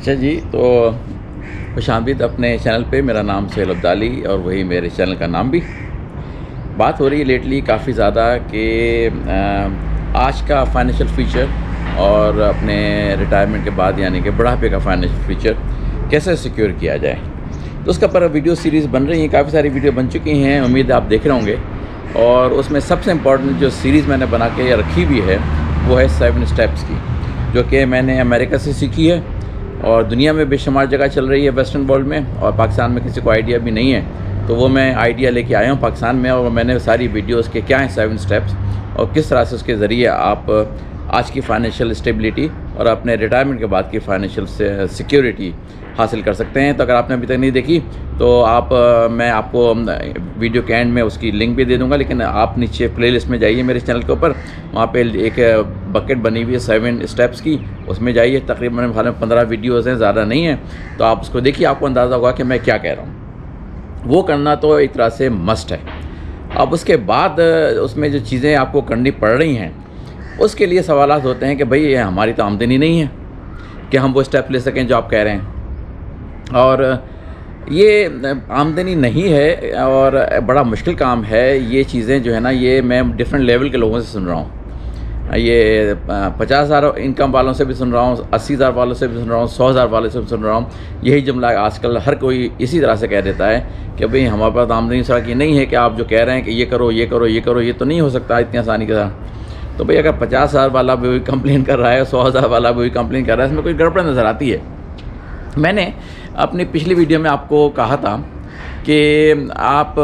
अच्छा जी, तो खुशामदीद अपने चैनल पे। मेरा नाम सोहेल अब्दाली और वही मेरे चैनल का नाम भी। बात हो रही है लेटली काफ़ी ज़्यादा कि आज का फाइनेंशियल फ्यूचर और अपने रिटायरमेंट के बाद यानी कि बुढ़ापे का फाइनेंशियल फ्यूचर कैसे सिक्योर किया जाए। तो उसका पर वीडियो सीरीज़ बन रही हैं, काफ़ी सारी वीडियो बन चुकी हैं, उम्मीद है आप देख रहे होंगे। और उसमें सबसे इम्पॉर्टेंट जो सीरीज़ मैंने बना के रखी भी है वो है 7 स्टेप्स की, जो कि मैंने अमेरिका से सीखी है और दुनिया में बेशुमार जगह चल रही है वेस्टर्न वर्ल्ड में, और पाकिस्तान में किसी को आइडिया भी नहीं है। तो वो मैं आइडिया लेके आया हूँ पाकिस्तान में, और मैंने सारी वीडियोस के क्या हैं 7 स्टेप्स और किस तरह से उसके ज़रिए आप आज की फाइनेंशियल स्टेबिलिटी और अपने रिटायरमेंट के बाद की फाइनेंशियल सिक्योरिटी हासिल कर सकते हैं। तो अगर आपने अभी तक नहीं देखी तो मैं आपको वीडियो के एंड में उसकी लिंक भी दे दूंगा, लेकिन आप नीचे प्लेलिस्ट में जाइए मेरे चैनल के ऊपर, वहाँ पे एक बकेट बनी हुई है 7 स्टेप्स की, उसमें जाइए। तकरीबन मेरे ख्याल में 15 वीडियोज़ हैं, ज़्यादा नहीं है। तो आप उसको देखिए, आपको अंदाज़ा होगा कि मैं क्या कह रहा हूँ। वो करना तो एक तरह से मस्ट है। अब उसके बाद उसमें जो चीज़ें आपको करनी पड़ रही हैं उसके लिए सवालात होते हैं कि भाई ये हमारी तो आमदनी नहीं है कि हम वो स्टेप ले सकें जो आप कह रहे हैं, और ये आमदनी नहीं है और बड़ा मुश्किल काम है। ये चीज़ें जो है ना, ये मैं डिफरेंट लेवल के लोगों से सुन रहा हूँ। ये 50,000 इनकम वालों से भी सुन रहा हूँ, 80,000 वालों से भी सुन रहा हूँ, 100,000 वालों से भी सुन रहा हूँ। यही जुमला आजकल हर कोई इसी तरह से कह देता है कि भाई हमारे पास आमदनी सड़क ये नहीं है कि आप जो कह रहे हैं कि ये करो ये करो ये करो, ये तो नहीं हो सकता इतनी आसानी के साथ। तो भाई अगर 50,000 वाला भी वही कंप्लेन कर रहा है, 100,000 वाला भी वही कंप्लेन कर रहा है, इसमें कोई गड़बड़ नज़र आती है। मैंने अपनी पिछली वीडियो में आपको कहा था कि आप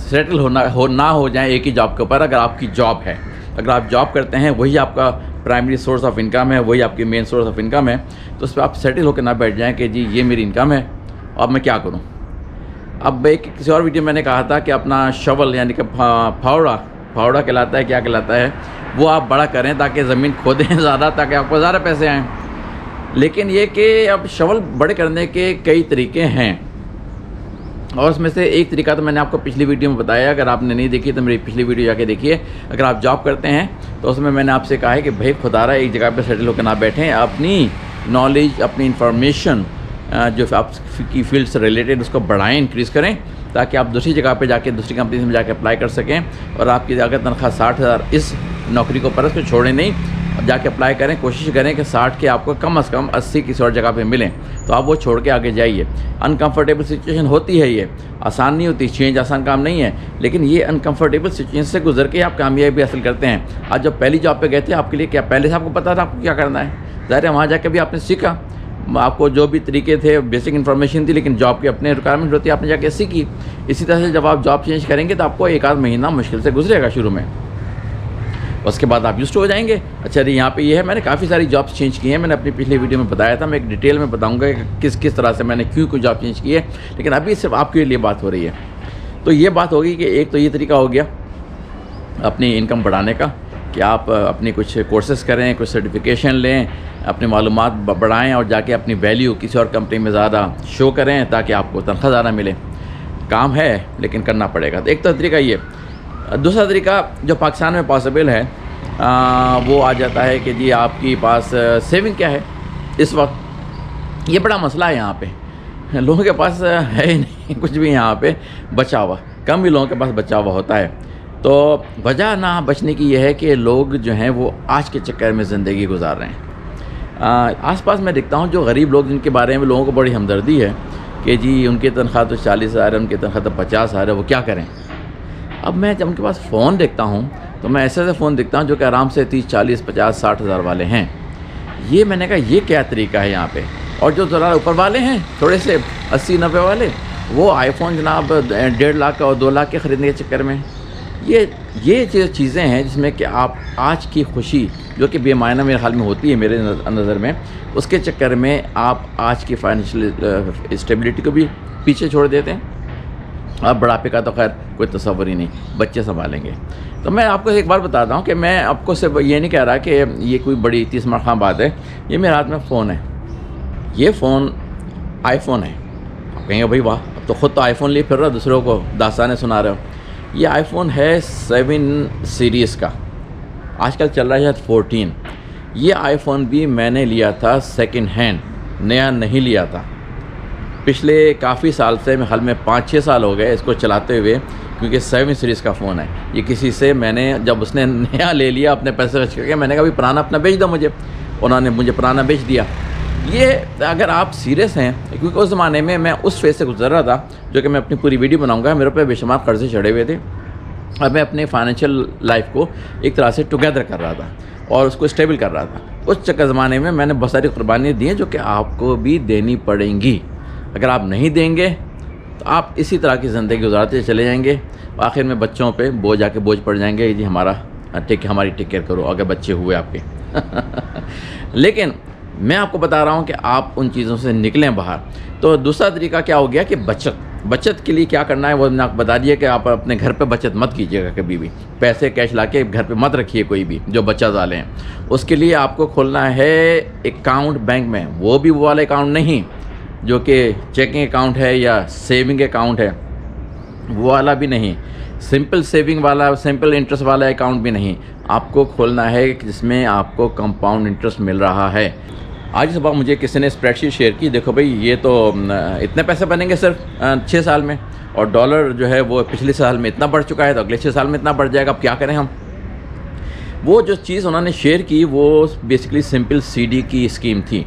सेटल ना हो जाएं एक ही जॉब के ऊपर। अगर आपकी जॉब है, अगर आप जॉब करते हैं, वही आपका प्राइमरी सोर्स ऑफ इनकम है, वही आपकी मेन सोर्स ऑफ इनकम है, तो उस पर आप सेटल होकर ना बैठ जाएं कि जी ये मेरी इनकम है और मैं क्या करूं। अब एक किसी और वीडियो मैंने कहा था कि अपना शवल यानी कि फावड़ा कहलाता है, क्या कहलाता है, वो आप बड़ा करें ताकि ज़मीन खोदें ज़्यादा, ताकि आपको ज़्यादा पैसे आएँ। लेकिन ये कि अब शवल बड़े करने के कई तरीके हैं, और उसमें से एक तरीका तो मैंने आपको पिछली वीडियो में बताया। अगर आपने नहीं देखी तो मेरी पिछली वीडियो जाके देखिए। अगर आप जॉब करते हैं तो उसमें मैंने आपसे कहा है कि भाई खुदारा एक जगह पे सेटल होकर ना बैठें, अपनी नॉलेज, अपनी इंफॉर्मेशन जो आपकी फील्ड से रिलेटेड उसको बढ़ाएं, इंक्रीज़ करें, ताकि आप दूसरी जगह पे जाके दूसरी कंपनी में जाके अप्लाई कर सकें। और आपकी अगर तनख्वाह 60,000 इस नौकरी को परस को छोड़ें नहीं, जाके अप्लाई करें, कोशिश करें कि 60 के आपको कम से कम 80 किसी और जगह पे मिलें, तो आप वो छोड़ के आगे जाइए। अनकंफर्टेबल सिचुएशन होती है, ये आसान नहीं होती, चेंज आसान काम नहीं है, लेकिन ये अनकंफर्टेबल सिचुएशन से गुजर के आप कामयाबी हासिल करते हैं। आज जब पहली जॉब पे गए थे, आपके लिए क्या पहले से आपको पता था आपको क्या करना है? ज़ाहिर है वहाँ जाकर भी आपने सीखा, आपको जो भी तरीके थे, बेसिक इन्फॉर्मेशन थी, लेकिन जॉब की अपने रिक्वायरमेंट होती है, आपने जाके सीखी। इसी तरह से जब आप जॉब चेंज करेंगे तो आपको 1 आध महीना मुश्किल से गुजरेगा शुरू में, उसके बाद आप यूज्ड हो जाएंगे। अच्छा जी, यहाँ पे ये है, मैंने काफ़ी सारी जॉब्स चेंज की हैं, मैंने अपनी पिछली वीडियो में बताया था। मैं एक डिटेल में बताऊंगा कि किस किस तरह से मैंने क्यों कोई जॉब चेंज की है, लेकिन अभी सिर्फ आपके लिए बात हो रही है। तो ये बात होगी कि एक तो ये तरीका हो गया अपनी इनकम बढ़ाने का कि आप अपनी कुछ कोर्सेज़ करें, कुछ सर्टिफिकेशन लें, अपनी मालूमात बढ़ाएँ और जाके अपनी वैल्यू किसी और कंपनी में ज़्यादा शो करें ताकि आपको तनख्वाह ज़्यादा मिले। काम है लेकिन करना पड़ेगा। तो एक तो तरीका ये। दूसरा तरीका जो पाकिस्तान में पॉसिबल है वो आ जाता है कि जी आपके पास सेविंग क्या है इस वक्त। ये बड़ा मसला है यहाँ पे, लोगों के पास है ही नहीं कुछ भी यहाँ पे बचा हुआ, कम ही लोगों के पास बचा हुआ होता है। तो वजह ना बचने की ये है कि लोग जो हैं वो आज के चक्कर में ज़िंदगी गुजार रहे हैं। आसपास मैं देखता हूँ जो गरीब लोग, जिनके बारे में लोगों को बड़ी हमदर्दी है कि जी उनकी तनख्वाह तो 40,000 है, उनकी तनख्वाह तो 50,000 है, वो क्या करें। अब मैं जब उनके पास फ़ोन देखता हूँ तो मैं ऐसे फ़ोन देखता हूँ जो कि आराम से 30, 40, 50, 60,000 वाले हैं। ये मैंने कहा ये क्या तरीका है यहाँ पे। और जो ज़रा ऊपर वाले हैं थोड़े से 80-90 वाले, वो आईफोन जनाब 1.5 लाख और 2 लाख के ख़रीदने के चक्कर में। ये जो चीज़ें हैं जिसमें कि आप आज की खुशी जो कि बेमायना मेरे हाल में होती है मेरे नज़र में, उसके चक्कर में आप आज की फाइनेंशियल स्टेबिलिटी को भी पीछे छोड़ देते हैं। अब बुढ़ापे का तो खैर कोई तस्वर ही नहीं, बच्चे संभालेंगे। तो मैं आपको एक बार बताता हूँ कि मैं आपको सिर्फ ये नहीं कह रहा कि ये कोई बड़ी 30 मरखा बात है। ये मेरे हाथ में फ़ोन है, ये फ़ोन आईफोन है। आप कहेंगे भाई वाह, अब तो ख़ुद तो आईफोन लिए फिर रहा, दूसरों को दास्तानें सुना रहे हो। ये आईफोन है 7 सीरीज़ का, आजकल चल रहा है 14। ये आईफोन भी मैंने लिया था सेकंड हैंड, नया नहीं लिया था। पिछले काफ़ी साल से हाल में 5-6 साल हो गए इसको चलाते हुए, क्योंकि 7 सीरीज़ का फ़ोन है। ये किसी से मैंने, जब उसने नया ले लिया अपने पैसे खर्च करके, मैंने कहा भाई पुराना अपना बेच दो मुझे, उन्होंने मुझे पुराना बेच दिया। ये अगर आप सीरियस हैं, क्योंकि उस ज़माने में मैं उस फेज़ से गुजर रहा था, जो कि मैं अपनी पूरी वीडियो बनाऊँगा, मेरे पे बेशुमार कर्जे चढ़े हुए थे और मैं अपने फाइनेंशियल लाइफ को एक तरह से टुगेदर कर रहा था और उसको स्टेबल कर रहा था। उस चक्कर ज़माने में मैंने बहुत सारी कुर्बानियाँ दी हैं जो कि आपको भी देनी पड़ेंगी। अगर आप नहीं देंगे तो आप इसी तरह की ज़िंदगी गुजारते चले जाएंगे, आखिर में बच्चों पे बोझ आके बोझ पड़ जाएंगे, जी हमारी टेक केयर करो अगर बच्चे हुए आपके। लेकिन मैं आपको बता रहा हूँ कि आप उन चीज़ों से निकलें बाहर। तो दूसरा तरीका क्या हो गया कि बचत के लिए क्या करना है वो मैंने आपको बता दिया कि आप अपने घर पे बचत मत कीजिएगा कभी भी। पैसे कैश लाके घर पे मत रखिए कोई भी जो बचत वाले हैं। उसके लिए आपको खोलना है अकाउंट बैंक में, वो भी वो वाला अकाउंट नहीं जो कि चेकिंग अकाउंट है या सेविंग अकाउंट है, वो वाला भी नहीं, सिंपल सेविंग वाला, सिंपल इंटरेस्ट वाला अकाउंट भी नहीं। आपको खोलना है जिसमें आपको कंपाउंड इंटरेस्ट मिल रहा है। आज सुबह मुझे किसी ने स्प्रेडशीट शेयर की, देखो भाई ये तो इतने पैसे बनेंगे सिर्फ 6 साल में, और डॉलर जो है वो पिछले साल में इतना बढ़ चुका है तो अगले 6 साल में इतना बढ़ जाएगा, अब क्या करें हम। वो जो चीज़ उन्होंने शेयर की वो बेसिकली सिंपल सीडी की स्कीम थी।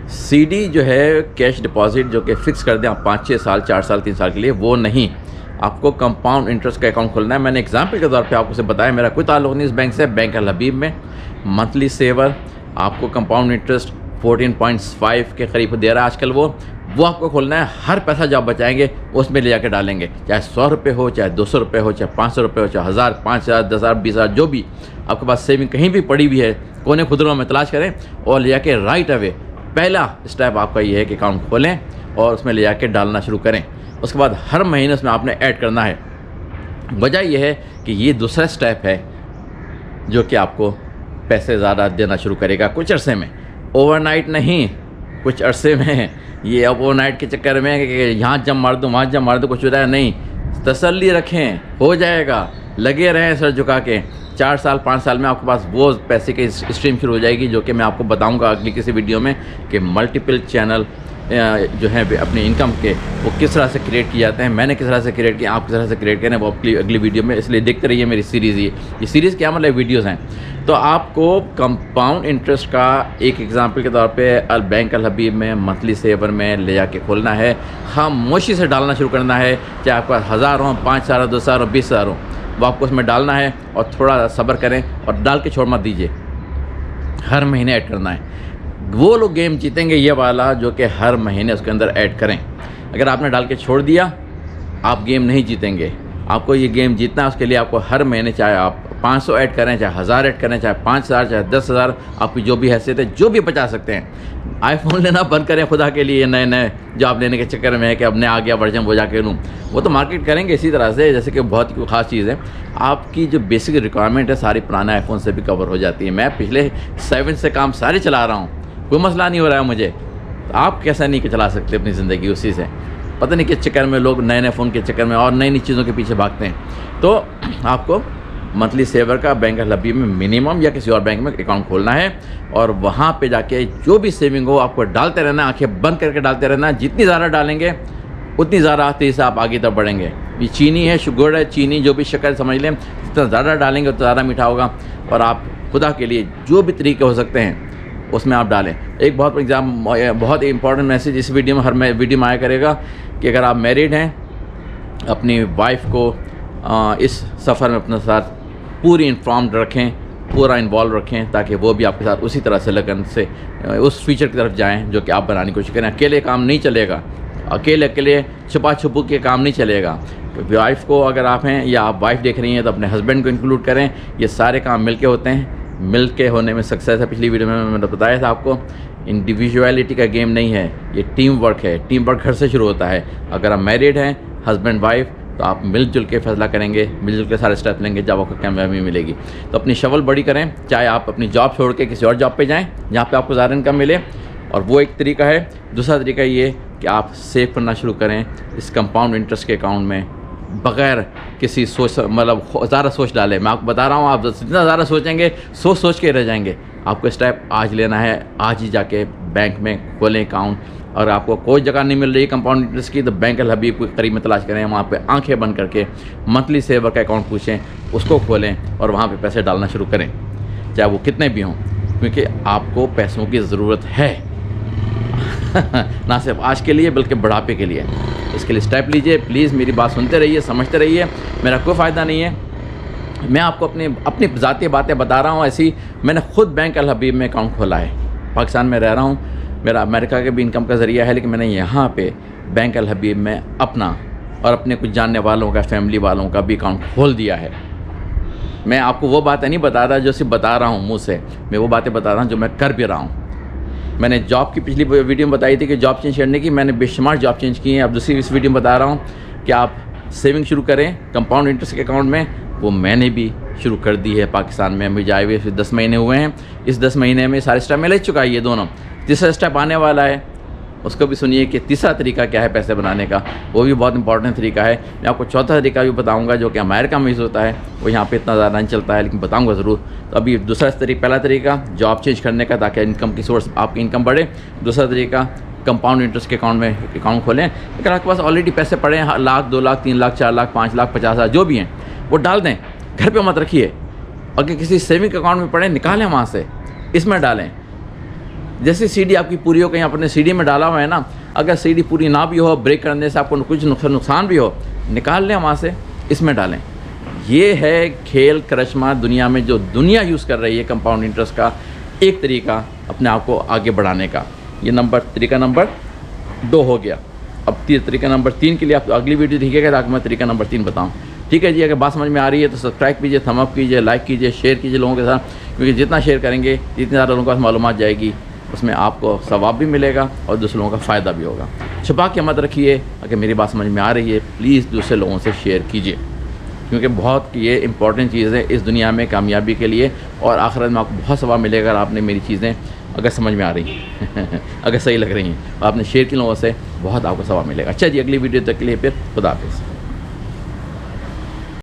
सीडी जो है कैश डिपॉजिट जो कि फ़िक्स कर दें आप 5-6 साल, 4 साल, 3 साल के लिए, वो नहीं। आपको कंपाउंड इंटरेस्ट का अकाउंट खोलना है। मैंने एग्जांपल के तौर पे आपको से बताया, मेरा कोई ताल्लुक़ नहीं इस बैंक से। बैंक अल हबीब में मंथली सेवर आपको कंपाउंड इंटरेस्ट 14.5 के करीब दे रहा है आजकल। वो आपको खोलना है। हर पैसा जो आप बचाएंगे उसमें ले जाकर डालेंगे, चाहे 100 रुपये हो, चाहे 200 रुपये हो, चाहे 500 रुपये हो, चाहे 1000, 5000, 10,000, 20,000, जो भी आपके पास सेविंग कहीं भी पड़ी हुई है, कोने खुदरों में तलाश करें और ले जाके राइट अवे पहला स्टेप आपका ये है कि अकाउंट खोलें और उसमें ले जाके डालना शुरू करें। उसके बाद हर महीने उसमें आपने ऐड करना है। वजह यह है कि ये दूसरा स्टेप है जो कि आपको पैसे ज़्यादा देना शुरू करेगा कुछ अरसे में, ओवरनाइट नहीं, कुछ अरसे में। ये अब ओवरनाइट के चक्कर में कि यहाँ जम मार दो, वहाँ जम मार दो, कुछ हो रहा है नहीं। तसल्ली रखें, हो जाएगा, लगे रहें सर झुका के। 4 साल 5 साल में आपके पास वो पैसे की स्ट्रीम शुरू हो जाएगी, जो कि मैं आपको बताऊंगा अगली किसी वीडियो में कि मल्टीपल चैनल जो हैं अपनी इनकम के वो किस तरह से क्रिएट किए जाते हैं, मैंने किस तरह से क्रिएट किया, आप किस तरह से क्रिएट करें, वो अगली वीडियो में। इसलिए देखते रहिए मेरी सीरीज़। ये सीरीज़ क्या मतलब वीडियोज़ हैं। तो आपको कंपाउंड इंटरेस्ट का एक एग्जांपल के तौर पे बैंक अल हबीब में मंथली सेवर में ले जाके खोलना है। खामोशी से डालना शुरू करना है, चाहे आपके पास 1000 हो, 5,000 हो, 10,000 हो, 20,000 हो, वो आपको उसमें डालना है और थोड़ा सब्र करें और डाल के छोड़ मत दीजिए। हर महीने ऐड करना है। वो लोग गेम जीतेंगे ये वाला जो कि हर महीने उसके अंदर ऐड करें। अगर आपने डाल के छोड़ दिया आप गेम नहीं जीतेंगे। आपको ये गेम जीतना है, उसके लिए आपको हर महीने चाहे आप 500 ऐड करें, चाहे 1000 ऐड करें, चाहे 5000, चाहे 10,000, आपकी जो भी हैसियत है, जो भी बचा सकते हैं। आईफोन लेना बंद करें खुदा के लिए, नए जो आप लेने के चक्कर में है कि अब नया आ गया वर्जन वो जाके लूँ, वो तो मार्केट करेंगे इसी तरह से जैसे कि बहुत ही ख़ास चीज़ है। आपकी जो बेसिक रिक्वायरमेंट है सारी पुराने आईफोन से भी कवर हो जाती है। मैं पिछले 7 से काम सारे चला रहा हूँ, कोई मसला नहीं हो रहा है मुझे। तो आप कैसा नहीं चला सकते अपनी ज़िंदगी उसी से। पता नहीं किस चक्कर में लोग नए फ़ोन के चक्कर में और नई नई चीज़ों के पीछे भागते हैं। तो आपको मंथली सेवर का बैंक अल हबीब में मिनिमम या किसी और बैंक में अकाउंट खोलना है और वहाँ पे जाके जो भी सेविंग हो आपको डालते रहना, आंखें बंद करके डालते रहना। जितनी ज़्यादा डालेंगे उतनी ज़्यादा तेज़ी से आप आगे तक बढ़ेंगे। ये चीनी है, शुगर है, चीनी जो भी शक्कर समझ लें, जितना ज़्यादा डालेंगे उतना ज़्यादा मीठा होगा। और आप खुदा के लिए जो भी तरीके हो सकते हैं उसमें आप डालें। एक बहुत इंपॉर्टेंट मैसेज इस वीडियो में, हर वीडियो में आया करेगा कि अगर आप मैरिड हैं, अपनी वाइफ को इस सफ़र में अपने साथ पूरी इन्फॉर्म्ड रखें, पूरा इन्वॉल्व रखें, ताकि वो भी आपके साथ उसी तरह से लगन से उस फ्यूचर की तरफ जाएं जो कि आप बनाने की कोशिश करें। अकेले काम नहीं चलेगा, अकेले छुपा छुपू के काम नहीं चलेगा। वाइफ को अगर आप हैं या आप वाइफ देख रही हैं तो अपने हस्बैंड को इंक्लूड करें। ये सारे काम मिल के होते हैं, मिल के होने में सक्सेस है। पिछली वीडियो में मैंने बताया था आपको, इंडिविजुअलिटी का गेम नहीं है, ये टीम वर्क है। टीम वर्क घर से शुरू होता है। अगर आप मैरिड हैं, हस्बैंड वाइफ, तो आप मिलजुल के फैसला करेंगे, मिलजुल के सारे स्टेप लेंगे, जब आपको कामयाबी मिलेगी। तो अपनी शवल बड़ी करें, चाहे आप अपनी जॉब छोड़ के किसी और जॉब पे जाएं जहाँ पे आपको ज़्यादा इनकम मिले, और वो एक तरीका है। दूसरा तरीका ये कि आप सेव करना शुरू करें इस कंपाउंड इंटरेस्ट के अकाउंट में, बग़ैर किसी सोच, मतलब ज़्यादा सोच डाले। मैं आपको बता रहा हूँ, आप जितना ज़्यादा सोचेंगे सोच के रह जाएंगे। आपको स्टेप आज लेना है, आज ही जाके बैंक में खोलें अकाउंट। और आपको कोई जगह नहीं मिल रही कंपाउंड इंटरेस्ट की तो बैंक अल हबीब के करीब में तलाश करें, वहाँ पे आंखें बंद करके मंथली सेवर का अकाउंट पूछें, उसको खोलें और वहाँ पे पैसे डालना शुरू करें, चाहे वो कितने भी हों, क्योंकि आपको पैसों की ज़रूरत है ना सिर्फ आज के लिए बल्कि बुढ़ापे के लिए। इसके लिए स्टेप लीजिए। प्लीज़ मेरी बात सुनते रहिए, समझते रहिए, मेरा कोई फ़ायदा नहीं है। मैं आपको अपनी ज़ाती बातें बता रहा हूँ। ऐसी मैंने ख़ुद बैंक अल हबीब में अकाउंट खोला है। पाकिस्तान में रह रहा हूँ, मेरा अमेरिका के भी इनकम का ज़रिया है, लेकिन मैंने यहाँ पे बैंक अल हबीब में अपना और अपने कुछ जानने वालों का, फैमिली वालों का भी अकाउंट खोल दिया है। मैं आपको वो बातें नहीं बता रहा जो सिर्फ बता रहा हूँ मुँह से, मैं वो बातें बता रहा हूँ जो मैं कर भी रहा हूँ। मैंने जॉब की पिछली वीडियो में बताई थी कि जॉब चेंज करने की, मैंने बेशुमार जॉब चेंज की है। अब दूसरी इस वीडियो में बता रहा हूँ कि आप सेविंग शुरू करें कंपाउंड इंटरेस्ट के अकाउंट में। वो मैंने भी शुरू कर दी है पाकिस्तान में। मुझे आए हुए 10 महीने हुए हैं। इस 10 महीने में सारे स्टेप में ले चुका है ये दोनों। तीसरा स्टेप आने वाला है, उसको भी सुनिए कि तीसरा तरीका क्या है पैसे बनाने का, वो भी बहुत इंपॉर्टेंट तरीका है। मैं आपको चौथा तरीका भी बताऊंगा जो कि अमेरिका में यूज़ होता है, वो यहाँ पे इतना ज़्यादा नहीं चलता है, लेकिन बताऊंगा ज़रूर। तो अभी दूसरा तरीका, पहला तरीका जॉब चेंज करने का ताकि इनकम की सोर्स, आपकी इनकम बढ़े। दूसरा तरीका कंपाउंड इंटरेस्ट के अकाउंट में अकाउंट खोलें। अगर आपके पास ऑलरेडी पैसे पड़े हैं, 1 लाख, 2 लाख, 3 लाख, 4 लाख, 5 लाख, 50,000 जो भी हैं, वो डाल दें, घर पे मत रखिए। अगर किसी सेविंग अकाउंट में पड़े, निकालें वहाँ से, इसमें डालें। जैसे सीडी आपकी पूरी हो, कहीं आपने सीडी में डाला हुआ है ना, अगर सीडी पूरी ना भी हो, ब्रेक करने से आपको कुछ नुकसान भी हो, निकाल लें वहाँ से, इसमें डालें। ये है खेल करश्मा दुनिया में जो दुनिया यूज़ कर रही है कंपाउंड इंटरेस्ट का एक तरीका अपने आप को आगे बढ़ाने का। ये तरीका नंबर 2 हो गया। अब तरीका नंबर 3 के लिए आप अगली वीडियो देखिएगा ताकि मैं तरीका नंबर 3 बताऊँ। ठीक है जी, अगर बात समझ में आ रही है तो सब्सक्राइब कीजिए, थम्स अप कीजिए, लाइक कीजिए, शेयर कीजिए लोगों के साथ, क्योंकि जितना शेयर करेंगे जितने ज़्यादा लोगों के पास मालूमात जाएगी, उसमें आपको सवाब भी मिलेगा और दूसरे लोगों का फ़ायदा भी होगा। छुपा के मत रखिए। अगर मेरी बात समझ में आ रही है प्लीज़ दूसरे लोगों से शेयर कीजिए, क्योंकि बहुत ये इंपॉर्टेंट चीज़ है इस दुनिया में कामयाबी के लिए, और आखिरत में आपको बहुत सवाब मिलेगा अगर आपने मेरी चीज़ें अगर समझ में आ रही हैं अगर सही लग रही हैं, आपने शेयर की लोगों से बहुत आपको सवाब मिलेगा। अच्छा जी, अगली वीडियो तक के लिए फिर खुदा हाफिज़।